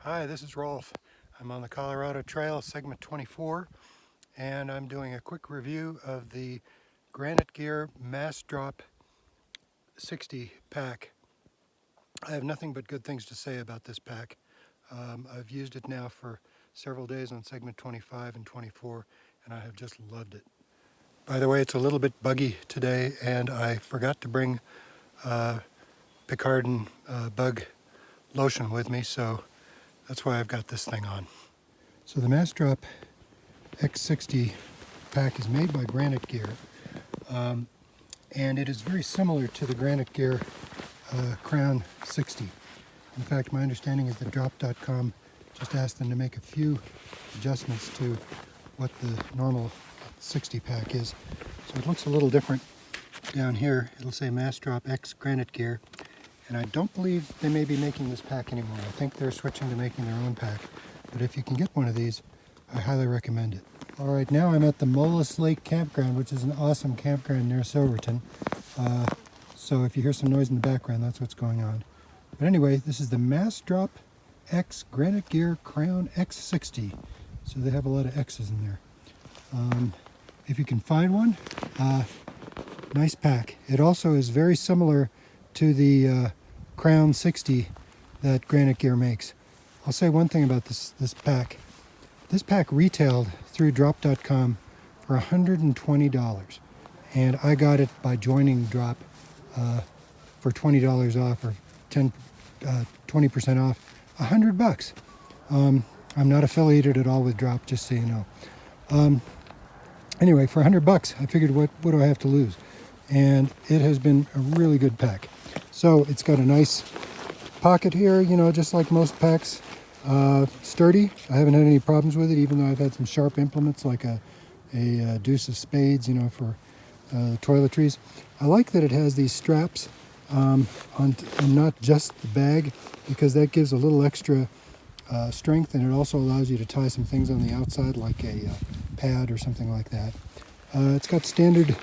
Hi, this is Rolf. I'm on the Colorado Trail, segment 24, and I'm doing a quick review of the Granite Gear Massdrop 60 pack. I have nothing but good things to say about this pack. I've used it now for several days on segment 25 and 24, and I have just loved it. By the way, it's a little bit buggy today, and I forgot to bring Picard and bug lotion with me, so that's why I've got this thing on. So the Massdrop X60 pack is made by Granite Gear, and it is very similar to the Granite Gear Crown 60. In fact, my understanding is that drop.com just asked them to make a few adjustments to what the normal 60 pack is. So it looks a little different. Down here it'll say Massdrop X Granite Gear, and I don't believe they may be making this pack anymore. I think they're switching to making their own pack, but if you can get one of these, I highly recommend it. All right, now I'm at the Mullis Lake Campground, which is an awesome campground near Silverton. So if you hear some noise in the background, that's what's going on. But anyway, this is the Massdrop X Granite Gear Crown X60. So they have a lot of X's in there. If you can find one, nice pack. It also is very similar to the Crown 60 that Granite Gear makes. I'll say one thing about this pack. This pack retailed through drop.com for $120, and I got it by joining Drop for $20 off, or 20% off, $100. I'm not affiliated at all with Drop, just so you know. Anyway, for $100, I figured what do I have to lose? And it has been a really good pack. So it's got a nice pocket here, you know, just like most packs. Sturdy. I haven't had any problems with it, even though I've had some sharp implements like a deuce of spades, you know, for toiletries. I like that it has these straps on and not just the bag, because that gives a little extra strength, and it also allows you to tie some things on the outside like a pad or something like that. It's got standard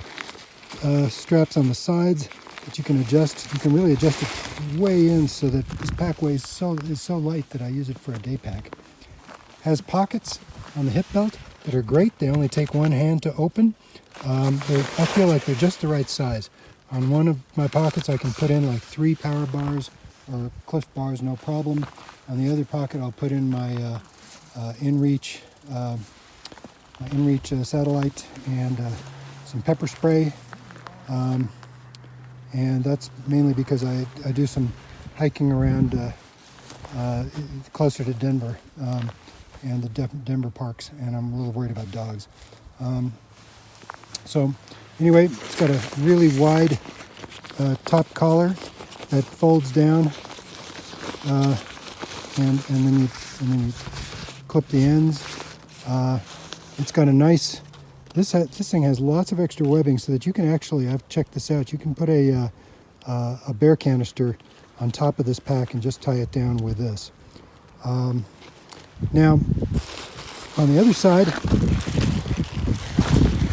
straps on the sides that you can adjust. You can really adjust it way in so that this pack is so light that I use it for a day pack. Has pockets on the hip belt that are great. They only take one hand to open. I feel like they're just the right size. On one of my pockets I can put in like 3 power bars or Cliff bars, no problem. On the other pocket I'll put in my InReach satellite and some pepper spray. And that's mainly because I do some hiking around closer to Denver and the Denver parks, and I'm a little worried about dogs. So anyway, it's got a really wide top collar that folds down, and then you clip the ends. It's got a nice. This thing has lots of extra webbing so that you can actually, I've checked this out, you can put a bear canister on top of this pack and just tie it down with this. Now, on the other side, it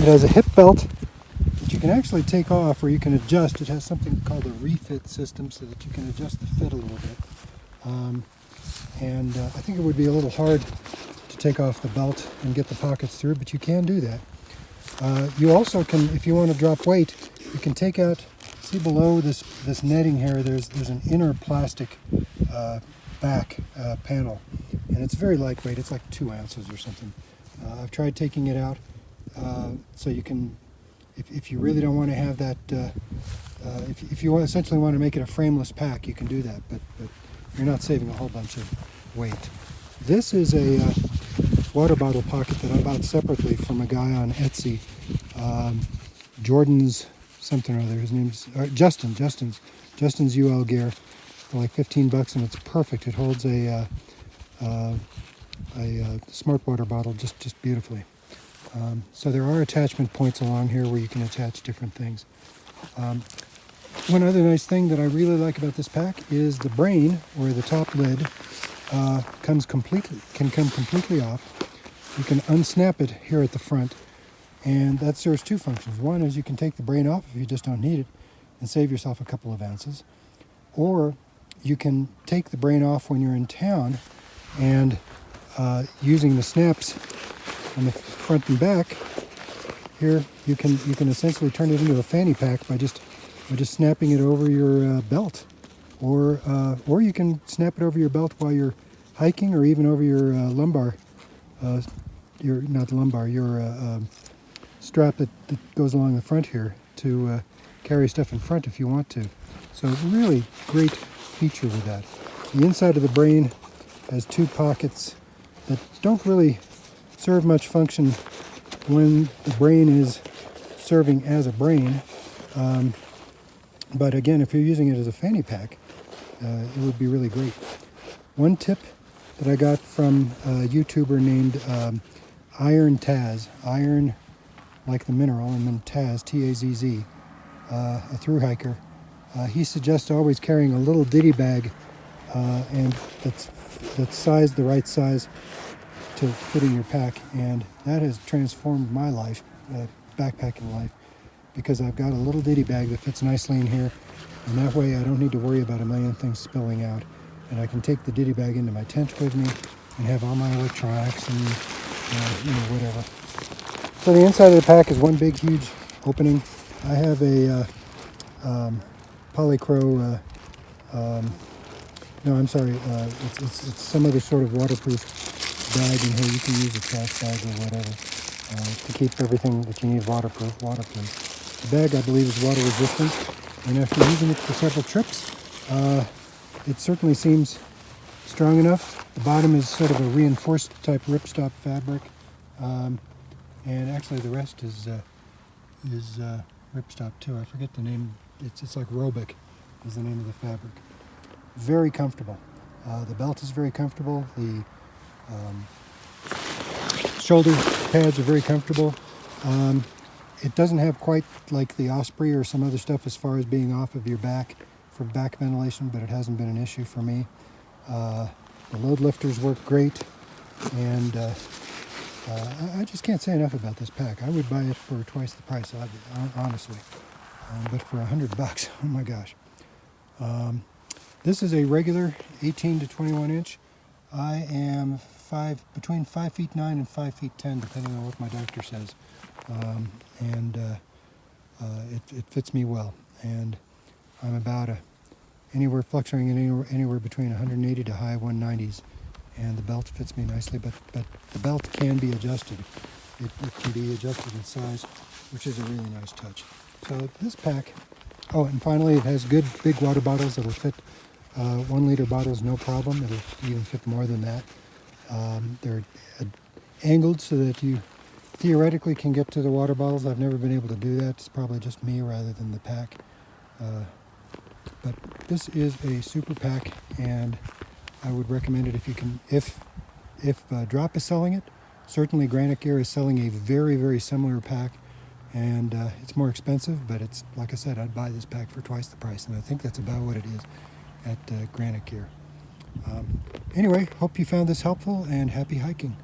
has a hip belt that you can actually take off, or you can adjust. It has something called a refit system so that you can adjust the fit a little bit. I think it would be a little hard to take off the belt and get the pockets through, but you can do that. You also can, if you want to drop weight, you can take out, see below this netting here, there's an inner plastic back panel, and it's very lightweight. It's like 2 ounces or something. I've tried taking it out, so you can, if you really don't want to have that, if you essentially want to make it a frameless pack, you can do that, but you're not saving a whole bunch of weight. This is a water bottle pocket that I bought separately from a guy on Etsy, Jordan's something or other. His name's Justin's UL gear for like $15, and it's perfect. It holds a smart water bottle just beautifully. So there are attachment points along here where you can attach different things. One other nice thing that I really like about this pack is the brain, or the top lid, can come completely off. You can unsnap it here at the front, and that serves 2 functions. One is you can take the brain off if you just don't need it and save yourself a couple of ounces, or you can take the brain off when you're in town And using the snaps on the front and back, here you can essentially turn it into a fanny pack by just snapping it over your belt, or you can snap it over your belt while you're hiking, or even over your lumbar, your strap that goes along the front here to carry stuff in front if you want to. So really great feature with that. The inside of the brain has two pockets that don't really serve much function when the brain is serving as a brain. But again, if you're using it as a fanny pack, it would be really great. One tip that I got from a YouTuber named Iron Taz, iron like the mineral, and then Taz, T-A-Z-Z, a thru-hiker. He suggests always carrying a little ditty bag, and that's sized the right size to fit in your pack, and that has transformed my life, backpacking life, because I've got a little ditty bag that fits nicely in here, and that way I don't need to worry about a million things spilling out, and I can take the ditty bag into my tent with me and have all my electronics and whatever. So the inside of the pack is one big huge opening. I have a Polycro, no, I'm sorry, it's some other sort of waterproof bag in here. You can use a trash bag or whatever to keep everything that you need waterproof. The bag, I believe, is water resistant, and after using it for several trips, it certainly seems strong enough. The bottom is sort of a reinforced type ripstop fabric, and actually the rest is ripstop too. I forget the name. It's like Robic is the name of the fabric. Very comfortable. The belt is very comfortable. The shoulder pads are very comfortable. It doesn't have quite like the Osprey or some other stuff as far as being off of your back for back ventilation, but it hasn't been an issue for me. The load lifters work great, and I just can't say enough about this pack. I would buy it for twice the price, honestly. But for $100, oh my gosh. This is a regular 18 to 21 inch. I am between 5 feet 9 and 5 feet 10, depending on what my doctor says. It fits me well. And I'm about fluctuating anywhere between 180 to high 190s. And the belt fits me nicely, but the belt can be adjusted. It can be adjusted in size, which is a really nice touch. So this pack, oh, and finally it has good big water bottles that'll fit 1 liter bottles, no problem. It'll even fit more than that. They're angled so that you theoretically can get to the water bottles. I've never been able to do that. It's probably just me rather than the pack. But this is a super pack, and I would recommend it if you can. If Drop is selling it, certainly Granite Gear is selling a very, very similar pack, and it's more expensive, but it's, like I said, I'd buy this pack for twice the price, and I think that's about what it is at Granite Gear. Anyway, hope you found this helpful, and happy hiking.